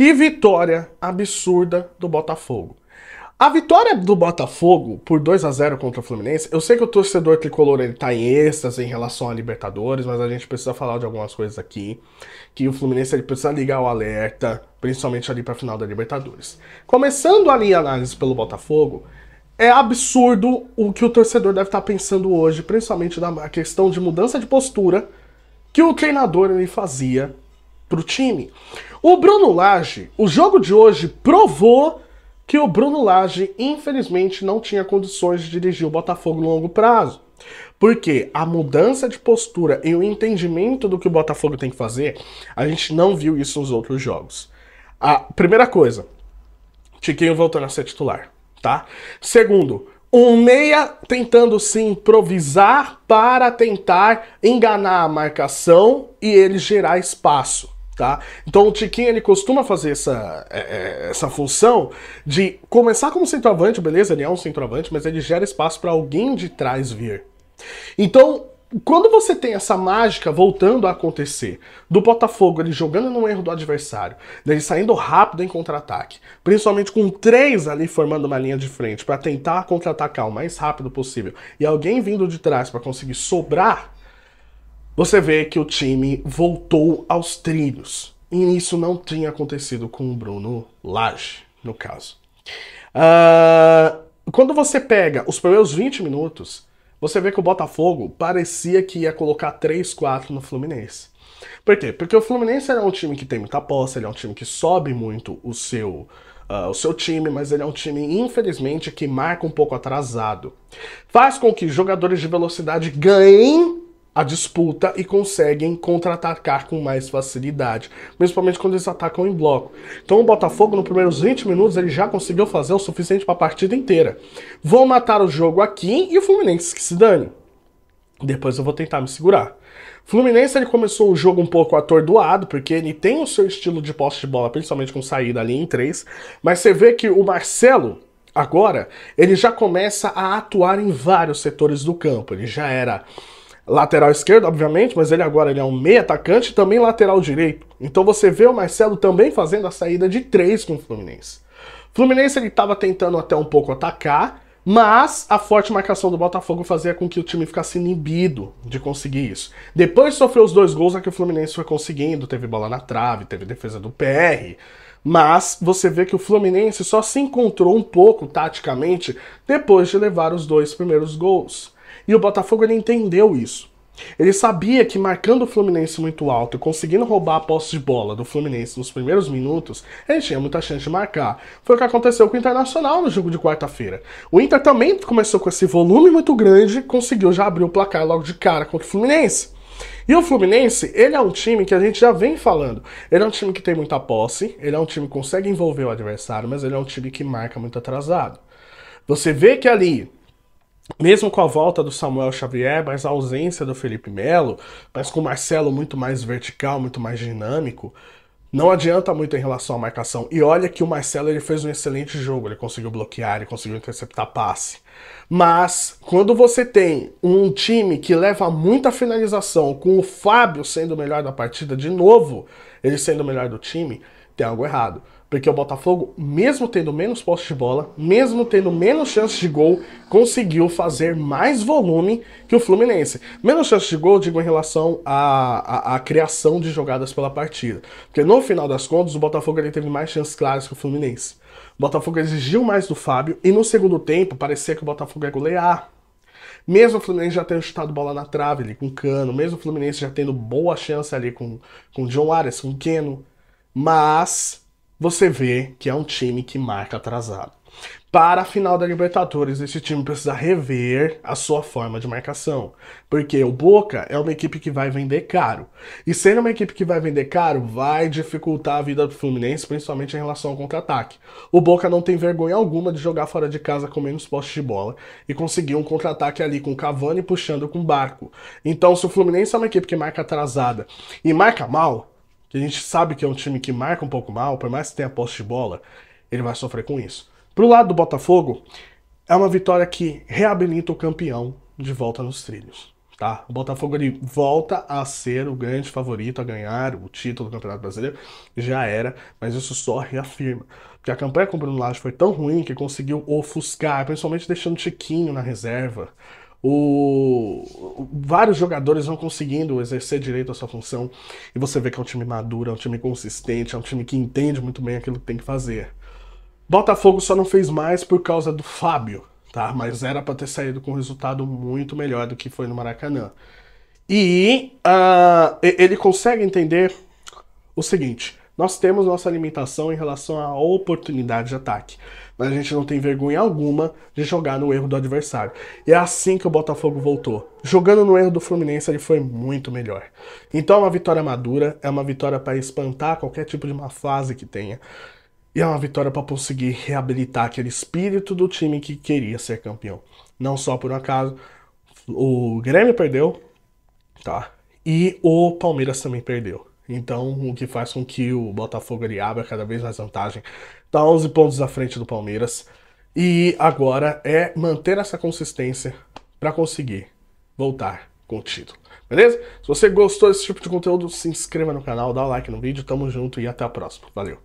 Que vitória absurda do Botafogo. A vitória do Botafogo por 2-0 contra o Fluminense, eu sei que o torcedor tricolor ele tá em êxtase em relação à Libertadores, mas a gente precisa falar de algumas coisas aqui, que o Fluminense ele precisa ligar o alerta, principalmente ali pra final da Libertadores. Começando ali a análise pelo Botafogo, é absurdo o que o torcedor deve estar pensando hoje, principalmente na questão de mudança de postura que o treinador ele fazia pro time. O Bruno Lage, o jogo de hoje provou que o Bruno Lage, infelizmente, não tinha condições de dirigir o Botafogo no longo prazo. Porque a mudança de postura e o entendimento do que o Botafogo tem que fazer, a gente não viu isso nos outros jogos. A primeira coisa, Tiquinho voltando a ser titular, tá? Segundo, um meia tentando se improvisar para tentar enganar a marcação e ele gerar espaço. Tá? Então o Tiquinho ele costuma fazer essa função de começar como centroavante, beleza, ele é um centroavante, mas ele gera espaço para alguém de trás vir. Então, quando você tem essa mágica voltando a acontecer, do Botafogo ele jogando no erro do adversário, dele saindo rápido em contra-ataque, principalmente com 3 ali formando uma linha de frente para tentar contra-atacar o mais rápido possível, e alguém vindo de trás para conseguir sobrar, você vê que o time voltou aos trilhos. E isso não tinha acontecido com o Bruno Lage, no caso. Quando você pega os primeiros 20 minutos, você vê que o Botafogo parecia que ia colocar 3-4 no Fluminense. Por quê? Porque o Fluminense é um time que tem muita posse, ele é um time que sobe muito o seu time, mas ele é um time, infelizmente, que marca um pouco atrasado. Faz com que jogadores de velocidade ganhem a disputa e conseguem contra-atacar com mais facilidade, principalmente quando eles atacam em bloco. Então o Botafogo, nos primeiros 20 minutos, ele já conseguiu fazer o suficiente para a partida inteira. Vou matar o jogo aqui e o Fluminense que se dane. Depois eu vou tentar me segurar. O Fluminense ele começou o jogo um pouco atordoado, porque ele tem o seu estilo de posse de bola, principalmente com saída ali em 3, mas você vê que o Marcelo, agora, ele já começa a atuar em vários setores do campo. Ele já era lateral esquerdo, obviamente, mas ele agora é um meio atacante e também lateral direito. Então você vê o Marcelo também fazendo a saída de 3 com o Fluminense. O Fluminense ele estava tentando até um pouco atacar, mas a forte marcação do Botafogo fazia com que o time ficasse inibido de conseguir isso. Depois sofreu os 2 gols, é que o Fluminense foi conseguindo, teve bola na trave, teve defesa do PR, mas você vê que o Fluminense só se encontrou um pouco taticamente depois de levar os 2 primeiros gols. E o Botafogo ele entendeu isso. Ele sabia que marcando o Fluminense muito alto e conseguindo roubar a posse de bola do Fluminense nos primeiros minutos, ele tinha muita chance de marcar. Foi o que aconteceu com o Internacional no jogo de quarta-feira. O Inter também começou com esse volume muito grande, conseguiu já abrir o placar logo de cara contra o Fluminense. E o Fluminense, ele é um time que a gente já vem falando. Ele é um time que tem muita posse, ele é um time que consegue envolver o adversário, mas ele é um time que marca muito atrasado. Você vê que ali, mesmo com a volta do Samuel Xavier, mas a ausência do Felipe Melo, mas com o Marcelo muito mais vertical, muito mais dinâmico, não adianta muito em relação à marcação. E olha que o Marcelo ele fez um excelente jogo, ele conseguiu bloquear, ele conseguiu interceptar passe. Mas quando você tem um time que leva muita finalização, com o Fábio sendo o melhor da partida de novo, ele sendo o melhor do time, tem algo errado. Porque o Botafogo, mesmo tendo menos posse de bola, mesmo tendo menos chances de gol, conseguiu fazer mais volume que o Fluminense. Menos chances de gol, digo, em relação à criação de jogadas pela partida. Porque no final das contas, o Botafogo ele teve mais chances claras que o Fluminense. O Botafogo exigiu mais do Fábio e no segundo tempo parecia que o Botafogo ia golear. Mesmo o Fluminense já tendo chutado bola na trave ali com o Cano, mesmo o Fluminense já tendo boa chance ali com o John Arias, com o Keno. Mas você vê que é um time que marca atrasado. Para a final da Libertadores, esse time precisa rever a sua forma de marcação. Porque o Boca é uma equipe que vai vender caro. E sendo uma equipe que vai vender caro, vai dificultar a vida do Fluminense, principalmente em relação ao contra-ataque. O Boca não tem vergonha alguma de jogar fora de casa com menos posse de bola e conseguir um contra-ataque ali com o Cavani puxando com o Barco. Então, se o Fluminense é uma equipe que marca atrasada e marca mal, que a gente sabe que é um time que marca um pouco mal, por mais que tenha posse de bola, ele vai sofrer com isso. Pro lado do Botafogo, é uma vitória que reabilita o campeão de volta nos trilhos. tá? O Botafogo ele volta a ser o grande favorito a ganhar o título do Campeonato Brasileiro, já era, mas isso só reafirma. Porque a campanha com o Bruno Lage foi tão ruim que conseguiu ofuscar, principalmente deixando o Tiquinho na reserva. Vários jogadores não conseguindo exercer direito a sua função, e você vê que é um time maduro, é um time consistente, é um time que entende muito bem aquilo que tem que fazer. Botafogo só não fez mais por causa do Fábio, tá? Mas era para ter saído com um resultado muito melhor do que foi no Maracanã. E ele consegue entender o seguinte: nós temos nossa limitação em relação à oportunidade de ataque, mas a gente não tem vergonha alguma de jogar no erro do adversário. E é assim que o Botafogo voltou. Jogando no erro do Fluminense, ele foi muito melhor. Então é uma vitória madura, é uma vitória para espantar qualquer tipo de má fase que tenha. E é uma vitória para conseguir reabilitar aquele espírito do time que queria ser campeão. Não só por um acaso, o Grêmio perdeu, tá? E o Palmeiras também perdeu. Então, o que faz com que o Botafogo ele abra cada vez mais vantagem. Tá 11 pontos à frente do Palmeiras. E agora é manter essa consistência para conseguir voltar com o título. Beleza? Se você gostou desse tipo de conteúdo, se inscreva no canal, dá o like no vídeo. Tamo junto e até a próxima. Valeu!